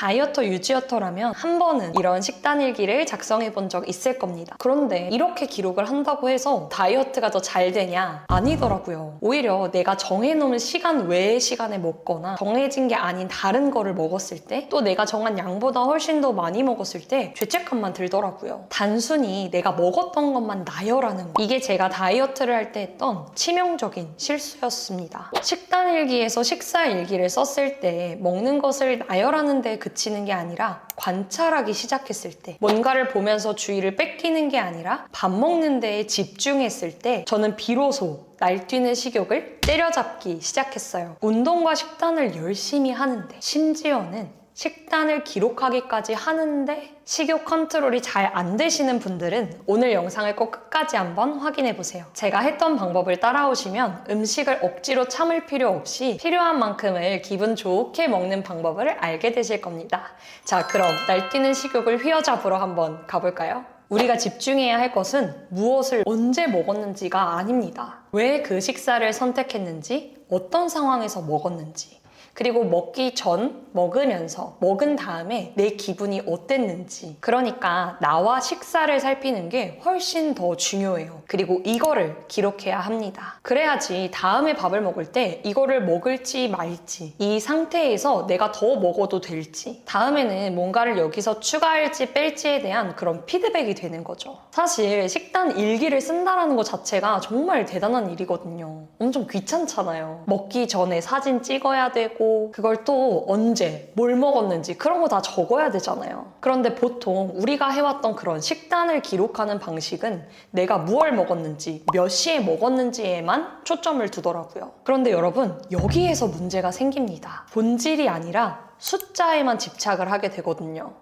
다이어터 유지어터라면 한 번은 이런 식단 일기를 작성해 본 적 있을 겁니다. 그런데 이렇게 기록을 한다고 해서 다이어트가 더 잘 되냐? 아니더라고요. 오히려 내가 정해놓은 시간 외의 시간에 먹거나 정해진 게 아닌 다른 거를 먹었을 때, 또 내가 정한 양보다 훨씬 더 많이 먹었을 때 죄책감만 들더라고요. 단순히 내가 먹었던 것만 나열하는 거. 이게 제가 다이어트를 할 때 했던 치명적인 실수였습니다. 식단 일기에서 식사 일기를 썼을 때 먹는 것을 나열하는 데 그치는 게 아니라 관찰하기 시작했을 때, 뭔가를 보면서 주의를 뺏기는 게 아니라 밥 먹는 데에 집중했을 때 저는 비로소 날뛰는 식욕을 때려잡기 시작했어요. 운동과 식단을 열심히 하는데, 심지어는 식단을 기록하기까지 하는데 식욕 컨트롤이 잘 안 되시는 분들은 오늘 영상을 꼭 끝까지 한번 확인해 보세요. 제가 했던 방법을 따라오시면 음식을 억지로 참을 필요 없이 필요한 만큼을 기분 좋게 먹는 방법을 알게 되실 겁니다. 자, 그럼 날뛰는 식욕을 휘어잡으러 한번 가볼까요? 우리가 집중해야 할 것은 무엇을 언제 먹었는지가 아닙니다. 왜 그 식사를 선택했는지, 어떤 상황에서 먹었는지, 그리고 먹기 전, 먹으면서, 먹은 다음에 내 기분이 어땠는지. 그러니까 나와 식사를 살피는 게 훨씬 더 중요해요. 그리고 이거를 기록해야 합니다. 그래야지 다음에 밥을 먹을 때 이거를 먹을지 말지, 이 상태에서 내가 더 먹어도 될지, 다음에는 뭔가를 여기서 추가할지 뺄지에 대한 그런 피드백이 되는 거죠. 사실 식단 일기를 쓴다는 것 자체가 정말 대단한 일이거든요. 엄청 귀찮잖아요. 먹기 전에 사진 찍어야 되고, 그걸 또 언제, 뭘 먹었는지 그런 거 다 적어야 되잖아요. 그런데 보통 우리가 해왔던 그런 식단을 기록하는 방식은 내가 무얼 먹었는지, 몇 시에 먹었는지에만 초점을 두더라고요. 그런데 여러분, 여기에서 문제가 생깁니다. 본질이 아니라 숫자에만 집착을 하게 되거든요.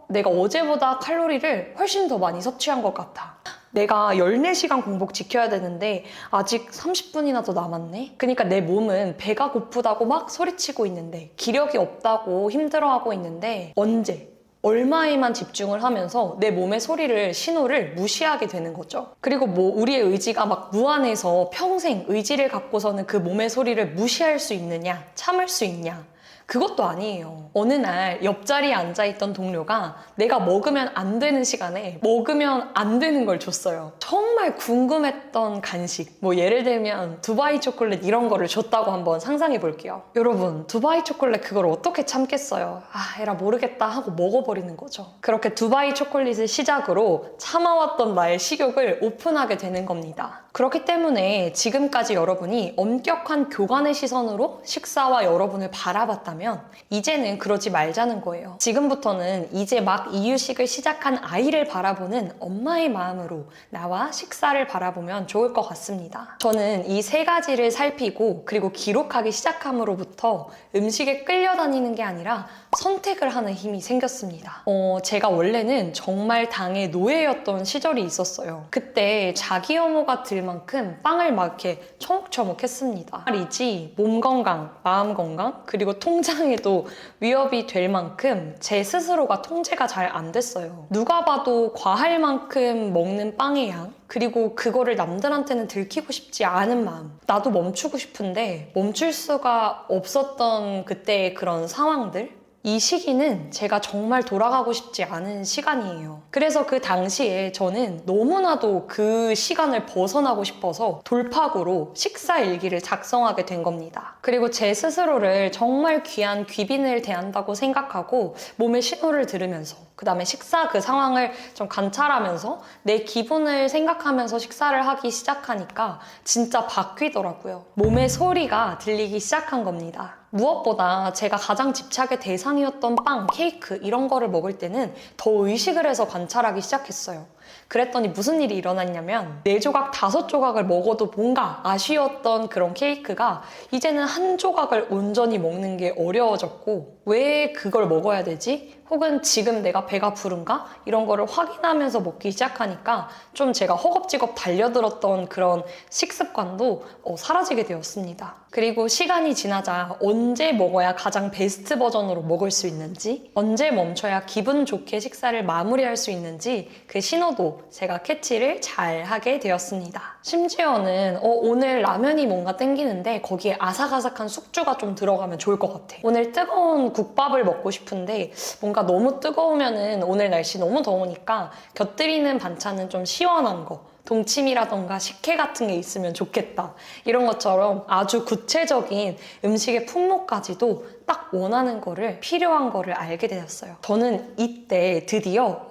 내가 어제보다 칼로리를 훨씬 더 많이 섭취한 것 같아. 내가 14시간 공복 지켜야 되는데 아직 30분이나 더 남았네? 그러니까 내 몸은 배가 고프다고 막 소리치고 있는데, 기력이 없다고 힘들어하고 있는데, 언제? 얼마에만 집중을 하면서 내 몸의 소리를, 신호를 무시하게 되는 거죠. 그리고 우리의 의지가 막 무한해서 평생 의지를 갖고서는 그 몸의 소리를 무시할 수 있느냐? 참을 수 있냐? 그것도 아니에요. 어느 날 옆자리에 앉아있던 동료가 내가 먹으면 안 되는 시간에 먹으면 안 되는 걸 줬어요. 정말 궁금했던 간식, 예를 들면 두바이 초콜릿 이런 거를 줬다고 한번 상상해 볼게요. 여러분, 두바이 초콜릿 그걸 어떻게 참겠어요? 에라 모르겠다 하고 먹어버리는 거죠. 그렇게 두바이 초콜릿을 시작으로 참아왔던 나의 식욕을 오픈하게 되는 겁니다. 그렇기 때문에 지금까지 여러분이 엄격한 교관의 시선으로 식사와 여러분을 바라봤다면 이제는 그러지 말자는 거예요. 지금부터는 이제 막 이유식을 시작한 아이를 바라보는 엄마의 마음으로 나와 식사를 바라보면 좋을 것 같습니다. 저는 이 세 가지를 살피고 그리고 기록하기 시작함으로부터 음식에 끌려다니는 게 아니라 선택을 하는 힘이 생겼습니다. 제가 원래는 정말 당의 노예였던 시절이 있었어요. 그때 자기 혐오가 들 만큼 빵을 막 이렇게 처먹처먹했습니다. 말이지 몸 건강, 마음 건강, 그리고 통장에도 위협이 될 만큼 제 스스로가 통제가 잘 안 됐어요. 누가 봐도 과할 만큼 먹는 빵의 양, 그리고 그거를 남들한테는 들키고 싶지 않은 마음. 나도 멈추고 싶은데 멈출 수가 없었던 그때의 그런 상황들. 이 시기는 제가 정말 돌아가고 싶지 않은 시간이에요. 그래서 그 당시에 저는 너무나도 그 시간을 벗어나고 싶어서 돌파구로 식사 일기를 작성하게 된 겁니다. 그리고 제 스스로를 정말 귀한 귀빈을 대한다고 생각하고 몸의 신호를 들으면서, 그 다음에 식사 그 상황을 좀 관찰하면서 내 기분을 생각하면서 식사를 하기 시작하니까 진짜 바뀌더라고요. 몸의 소리가 들리기 시작한 겁니다. 무엇보다 제가 가장 집착의 대상이었던 빵, 케이크 이런 거를 먹을 때는 더 의식을 해서 관찰하기 시작했어요. 그랬더니 무슨 일이 일어났냐면 4조각, 5조각을 먹어도 뭔가 아쉬웠던 그런 케이크가 이제는 한 조각을 온전히 먹는 게 어려워졌고, 왜 그걸 먹어야 되지? 혹은 지금 내가 배가 부른가? 이런 거를 확인하면서 먹기 시작하니까 좀 제가 허겁지겁 달려들었던 그런 식습관도 사라지게 되었습니다. 그리고 시간이 지나자 언제 먹어야 가장 베스트 버전으로 먹을 수 있는지, 언제 멈춰야 기분 좋게 식사를 마무리할 수 있는지 그 신호도 신호도 제가 캐치를 잘 하게 되었습니다. 심지어는 오늘 라면이 뭔가 땡기는데 거기에 아삭아삭한 숙주가 좀 들어가면 좋을 것 같아. 오늘 뜨거운 국밥을 먹고 싶은데 뭔가 너무 뜨거우면은 오늘 날씨 너무 더우니까 곁들이는 반찬은 좀 시원한 거, 동치미라던가 식혜 같은 게 있으면 좋겠다. 이런 것처럼 아주 구체적인 음식의 품목까지도 딱 원하는 거를, 필요한 거를 알게 되었어요. 저는 이때 드디어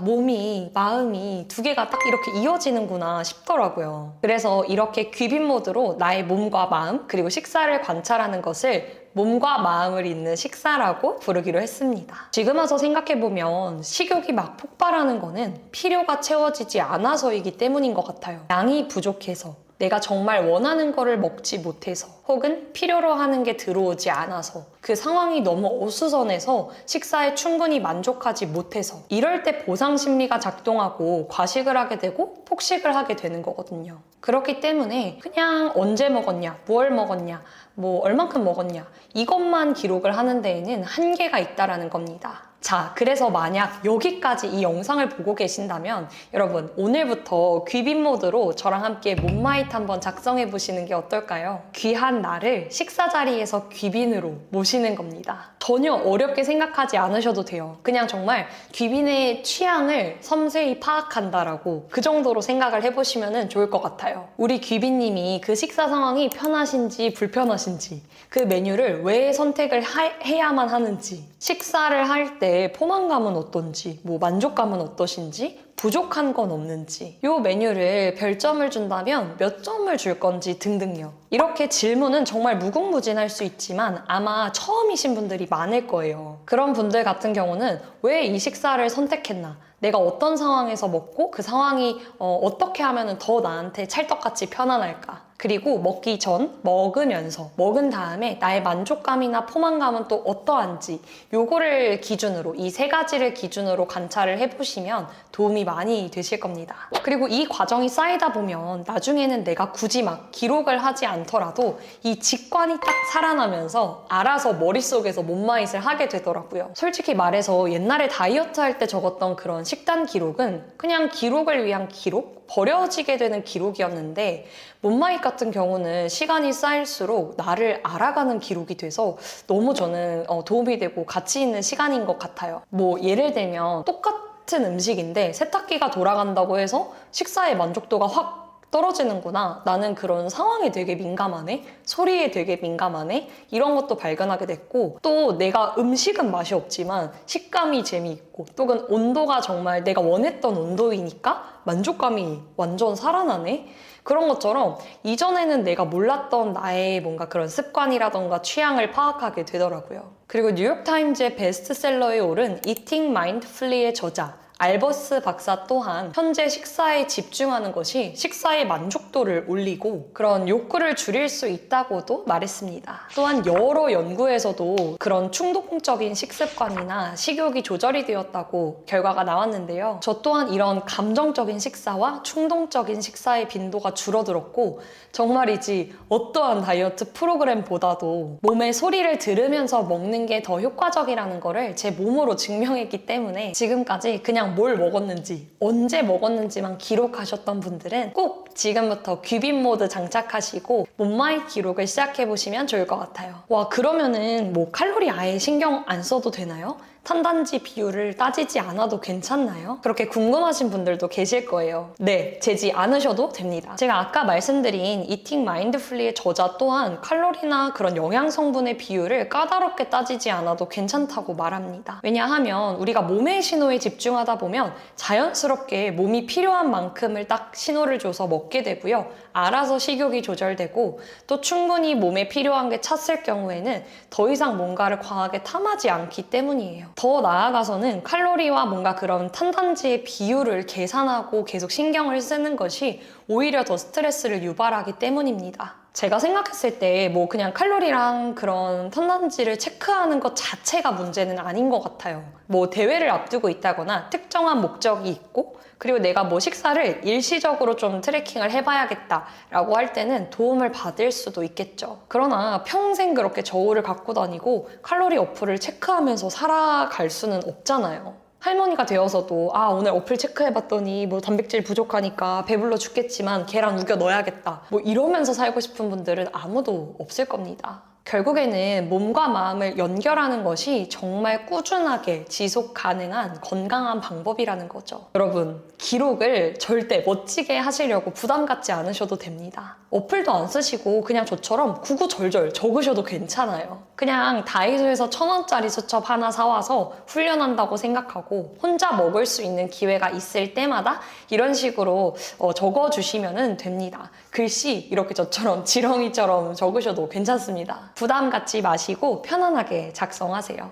몸이, 마음이 두 개가 딱 이렇게 이어지는구나 싶더라고요. 그래서 이렇게 귀빈 모드로 나의 몸과 마음, 그리고 식사를 관찰하는 것을 몸과 마음을 잇는 식사라고 부르기로 했습니다. 지금 와서 생각해보면 식욕이 막 폭발하는 거는 필요가 채워지지 않아서이기 때문인 것 같아요. 양이 부족해서, 내가 정말 원하는 거를 먹지 못해서, 혹은 필요로 하는 게 들어오지 않아서, 그 상황이 너무 어수선해서 식사에 충분히 만족하지 못해서, 이럴 때 보상 심리가 작동하고 과식을 하게 되고 폭식을 하게 되는 거거든요. 그렇기 때문에 그냥 언제 먹었냐, 무얼 먹었냐, 뭐 얼만큼 먹었냐, 이것만 기록을 하는 데에는 한계가 있다라는 겁니다. 자, 그래서 만약 여기까지 이 영상을 보고 계신다면 여러분, 오늘부터 귀빈 모드로 저랑 함께 몸마이트 한번 작성해 보시는 게 어떨까요? 귀한 나를 식사 자리에서 귀빈으로 모시는 겁니다. 전혀 어렵게 생각하지 않으셔도 돼요. 그냥 정말 귀빈의 취향을 섬세히 파악한다라고 그 정도로 생각을 해보시면 좋을 것 같아요. 우리 귀빈님이 그 식사 상황이 편하신지 불편하신지, 그 메뉴를 왜 선택을 해야만 하는지, 식사를 할 때 포만감은 어떤지, 뭐 만족감은 어떠신지, 부족한 건 없는지, 이 메뉴를 별점을 준다면 몇 점을 줄 건지 등등요. 이렇게 질문은 정말 무궁무진할 수 있지만 아마 처음이신 분들이 많을 거예요. 그런 분들 같은 경우는 왜 이 식사를 선택했나? 내가 어떤 상황에서 먹고 그 상황이 어떻게 하면 더 나한테 찰떡같이 편안할까? 그리고 먹기 전, 먹으면서, 먹은 다음에 나의 만족감이나 포만감은 또 어떠한지, 요거를 기준으로, 이 세 가지를 기준으로 관찰을 해보시면 도움이 많이 되실 겁니다. 그리고 이 과정이 쌓이다 보면 나중에는 내가 굳이 막 기록을 하지 않더라도 이 직관이 딱 살아나면서 알아서 머릿속에서 몸마잇을 하게 되더라고요. 솔직히 말해서 옛날에 다이어트 할 때 적었던 그런 식단 기록은 그냥 기록을 위한 기록? 버려지게 되는 기록이었는데 몸마잇 같은 경우는 시간이 쌓일수록 나를 알아가는 기록이 돼서 너무 저는 도움이 되고 가치 있는 시간인 것 같아요. 뭐 예를 들면 똑같은 음식인데 세탁기가 돌아간다고 해서 식사의 만족도가 확 떨어지는구나. 나는 그런 상황에 되게 민감하네. 소리에 되게 민감하네. 이런 것도 발견하게 됐고, 또 내가 음식은 맛이 없지만 식감이 재미있고, 또는 온도가 정말 내가 원했던 온도이니까 만족감이 완전 살아나네. 그런 것처럼 이전에는 내가 몰랐던 나의 뭔가 그런 습관이라던가 취향을 파악하게 되더라고요. 그리고 뉴욕타임즈의 베스트셀러에 오른 Eating Mindfully의 저자 알버스 박사 또한 현재 식사에 집중하는 것이 식사의 만족도를 올리고 그런 욕구를 줄일 수 있다고도 말했습니다. 또한 여러 연구에서도 그런 충동적인 식습관이나 식욕이 조절이 되었다고 결과가 나왔는데요. 저 또한 이런 감정적인 식사와 충동적인 식사의 빈도가 줄어들었고, 정말이지 어떠한 다이어트 프로그램보다도 몸의 소리를 들으면서 먹는 게 더 효과적이라는 거를 제 몸으로 증명했기 때문에 지금까지 그냥 뭘 먹었는지, 언제 먹었는지만 기록하셨던 분들은 꼭 지금부터 귀빈 모드 장착하시고 몸마잇 기록을 시작해보시면 좋을 것 같아요. 와, 그러면은 뭐 칼로리 아예 신경 안 써도 되나요? 탄단지 비율을 따지지 않아도 괜찮나요? 그렇게 궁금하신 분들도 계실 거예요. 네, 재지 않으셔도 됩니다. 제가 아까 말씀드린 Eating Mindfully의 저자 또한 칼로리나 그런 영양 성분의 비율을 까다롭게 따지지 않아도 괜찮다고 말합니다. 왜냐하면 우리가 몸의 신호에 집중하다 보면 자연스럽게 몸이 필요한 만큼을 딱 신호를 줘서 먹게 되고요. 알아서 식욕이 조절되고, 또 충분히 몸에 필요한 게 찼을 경우에는 더 이상 뭔가를 과하게 탐하지 않기 때문이에요. 더 나아가서는 칼로리와 뭔가 그런 탄단지의 비율을 계산하고 계속 신경을 쓰는 것이 오히려 더 스트레스를 유발하기 때문입니다. 제가 생각했을 때 뭐 그냥 칼로리랑 그런 탄단지를 체크하는 것 자체가 문제는 아닌 것 같아요. 뭐 대회를 앞두고 있다거나 특정한 목적이 있고, 그리고 내가 뭐 식사를 일시적으로 좀 트래킹을 해봐야겠다라고 할 때는 도움을 받을 수도 있겠죠. 그러나 평생 그렇게 저울을 갖고 다니고 칼로리 어플을 체크하면서 살아갈 수는 없잖아요. 할머니가 되어서도 오늘 어플 체크해봤더니 뭐 단백질 부족하니까 배불러 죽겠지만 계란 우겨 넣어야겠다 뭐 이러면서 살고 싶은 분들은 아무도 없을 겁니다. 결국에는 몸과 마음을 연결하는 것이 정말 꾸준하게 지속 가능한 건강한 방법이라는 거죠. 여러분, 기록을 절대 멋지게 하시려고 부담 갖지 않으셔도 됩니다. 어플도 안 쓰시고 그냥 저처럼 구구절절 적으셔도 괜찮아요. 그냥 다이소에서 1,000원짜리 수첩 하나 사와서 훈련한다고 생각하고 혼자 먹을 수 있는 기회가 있을 때마다 이런 식으로 적어주시면 됩니다. 글씨 이렇게 저처럼 지렁이처럼 적으셔도 괜찮습니다. 부담 갖지 마시고 편안하게 작성하세요.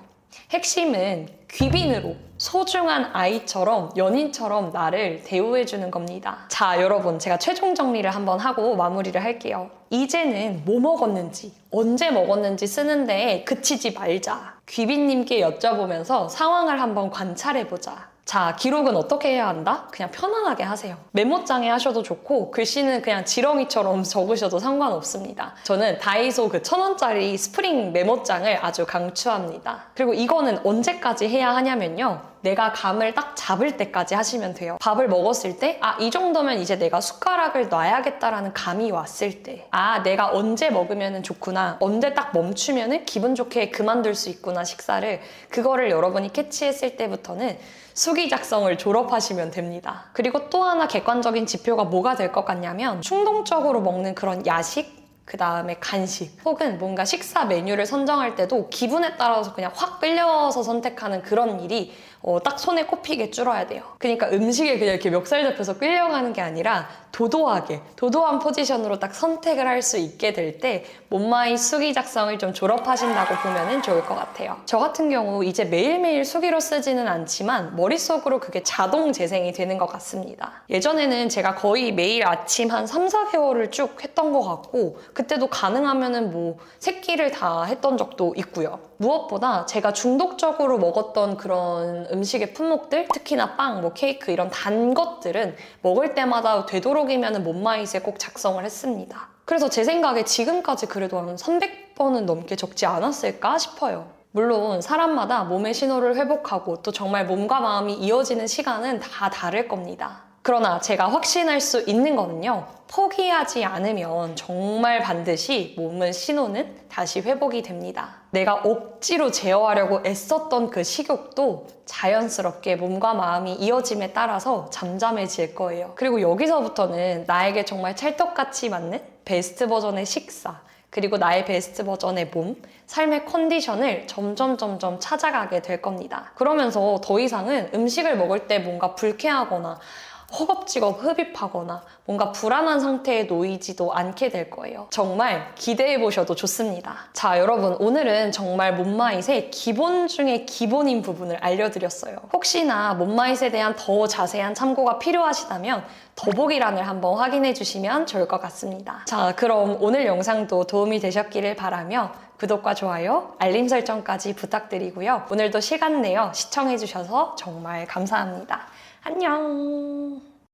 핵심은 귀빈으로 소중한 아이처럼 연인처럼 나를 대우해주는 겁니다. 자, 여러분, 제가 최종 정리를 한번 하고 마무리를 할게요. 이제는 뭐 먹었는지, 언제 먹었는지 쓰는데 그치지 말자. 귀빈님께 여쭤보면서 상황을 한번 관찰해보자. 자, 기록은 어떻게 해야 한다? 그냥 편안하게 하세요. 메모장에 하셔도 좋고 글씨는 그냥 지렁이처럼 적으셔도 상관없습니다. 저는 다이소 그 1,000원짜리 스프링 메모장을 아주 강추합니다. 그리고 이거는 언제까지 해야 하냐면요. 내가 감을 딱 잡을 때까지 하시면 돼요. 밥을 먹었을 때 이 정도면 이제 내가 숟가락을 놔야겠다라는 감이 왔을 때 내가 언제 먹으면 좋구나, 언제 딱 멈추면 기분 좋게 그만둘 수 있구나 식사를, 그거를 여러분이 캐치했을 때부터는 수기 작성을 졸업하시면 됩니다. 그리고 또 하나 객관적인 지표가 뭐가 될 것 같냐면 충동적으로 먹는 그런 야식, 그 다음에 간식 혹은 뭔가 식사 메뉴를 선정할 때도 기분에 따라서 그냥 확 끌려서 선택하는 그런 일이 딱 손에 꼽히게 줄어야 돼요. 그러니까 음식에 그냥 이렇게 멱살 잡혀서 끌려가는 게 아니라 도도한 포지션으로 딱 선택을 할 수 있게 될 때 몸마이 수기 작성을 좀 졸업하신다고 보면 좋을 것 같아요. 저 같은 경우 이제 매일매일 수기로 쓰지는 않지만 머릿속으로 그게 자동 재생이 되는 것 같습니다. 예전에는 제가 거의 매일 아침 한 3-4개월을 쭉 했던 것 같고 그때도 가능하면은 뭐 3끼를 다 했던 적도 있고요. 무엇보다 제가 중독적으로 먹었던 그런 음식의 품목들, 특히나 빵, 뭐 케이크 이런 단 것들은 먹을 때마다 되도록이면 몸마이스에 꼭 작성을 했습니다. 그래서 제 생각에 지금까지 그래도 한 300번은 넘게 적지 않았을까 싶어요. 물론 사람마다 몸의 신호를 회복하고 또 정말 몸과 마음이 이어지는 시간은 다 다를 겁니다. 그러나 제가 확신할 수 있는 거는요, 포기하지 않으면 정말 반드시 몸의 신호는 다시 회복이 됩니다. 내가 억지로 제어하려고 애썼던 그 식욕도 자연스럽게 몸과 마음이 이어짐에 따라서 잠잠해질 거예요. 그리고 여기서부터는 나에게 정말 찰떡같이 맞는 베스트 버전의 식사, 그리고 나의 베스트 버전의 몸, 삶의 컨디션을 점점 찾아가게 될 겁니다. 그러면서 더 이상은 음식을 먹을 때 뭔가 불쾌하거나 허겁지겁 흡입하거나 뭔가 불안한 상태에 놓이지도 않게 될 거예요. 정말 기대해보셔도 좋습니다. 자, 여러분, 오늘은 정말 몸마잇의 기본 중에 기본인 부분을 알려드렸어요. 혹시나 몸마잇에 대한 더 자세한 참고가 필요하시다면 더보기란을 한번 확인해 주시면 좋을 것 같습니다. 자, 그럼 오늘 영상도 도움이 되셨기를 바라며 구독과 좋아요, 알림 설정까지 부탁드리고요. 오늘도 시간 내어 시청해 주셔서 정말 감사합니다. 안녕.